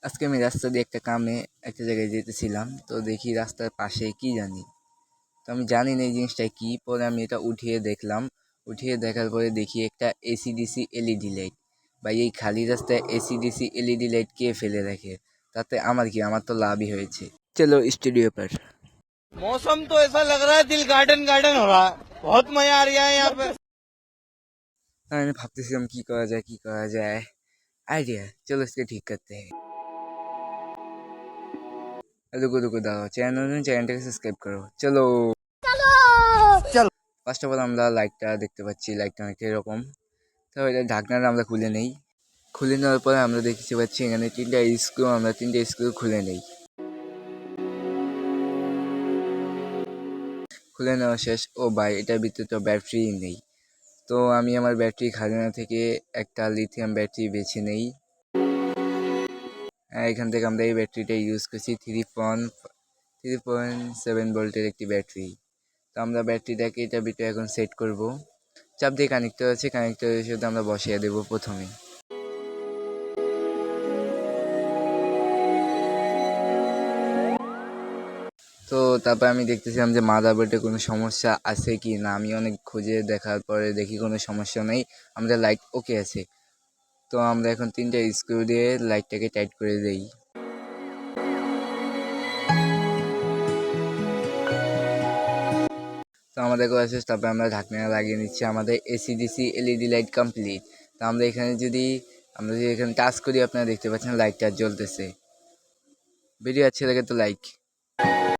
আজকে আমি রাস্তা দিয়ে একটা কামে একটা জায়গায় যেতেছিলাম, তো দেখি রাস্তার পাশে কি জানি, তো আমি জানি না এই জিনিসটা কি। পরে আমি এটা উঠিয়ে দেখলাম, উঠিয়ে দেখার পরে দেখি একটা এসিডিসি এলইডি লাইট। বা এই খালি রাস্তায় এসিডিসি এলইডি লাইট কে ফেলে রাখে? তাতে আমার কি, আমার তো লাভই হয়েছে। চলো স্টুডিও पर। मौसम तो ऐसा लग रहा है दिल गार्डन गार्डन हो रहा है। बहुत मजा आ रहा है यहाँ पे। আমি ভাবতেছিলাম কি করা যায়, কি করা যায়। आइडिया, चलो इसके ठीक करते हैं। रुको रुको दाओ, চ্যানেলটাকে সাবস্ক্রাইব করো। চলো চলো। ফার্স্ট অফ অল আমরা লাইটটা দেখতে পাচ্ছি, লাইটটা অনেকটা এরকম। তো এটা ঢাকনাটা আমরা খুলে নেই। খুলে নেওয়ার পরে আমরা দেখতে পাচ্ছি এখানে তিনটা স্ক্রু খুলে নেই। খুলে নেওয়া শেষ। ও ভাই, এটার ভিতরে তো ব্যাটারি নেই। তো আমি আমার ব্যাটারি খাজানা থেকে একটা লিথিয়াম ব্যাটারি বেছে নেই। এখান থেকে আমরা এই ব্যাটারিটা ইউজ করছি 3.7 ভোল্টের একটি ব্যাটারি। তো আমরা ব্যাটারিটাকে এটার ভিতরে এখন সেট করব। চাপ দিয়ে কানেক্টর আছে, কানেক্টরের সাথে আমরা বসিয়ে দেব প্রথমে। তো তারপর আমি দেখতেছিলাম যে মাদারবোর্ডে কোনো সমস্যা আছে কি না। আমি অনেক খুঁজে দেখার পরে দেখি কোনো সমস্যা নেই, আমাদের লাইট ওকে আছে। তো আমরা এখন তিনটা স্ক্রু দিয়ে লাইটটাকে টাইট করে দেই। তো আমাদের করা শেষ। তারপরে আমরা ঢাকনা লাগিয়ে নিচ্ছি। আমাদের এসিডিসি এলইডি লাইট কমপ্লিট। তো আমরা যদি এখানে টাচ করি, আপনারা দেখতে পাচ্ছেন লাইটটা জ্বলতেছে। ভিডিও अच्छे लगे तो लाइक।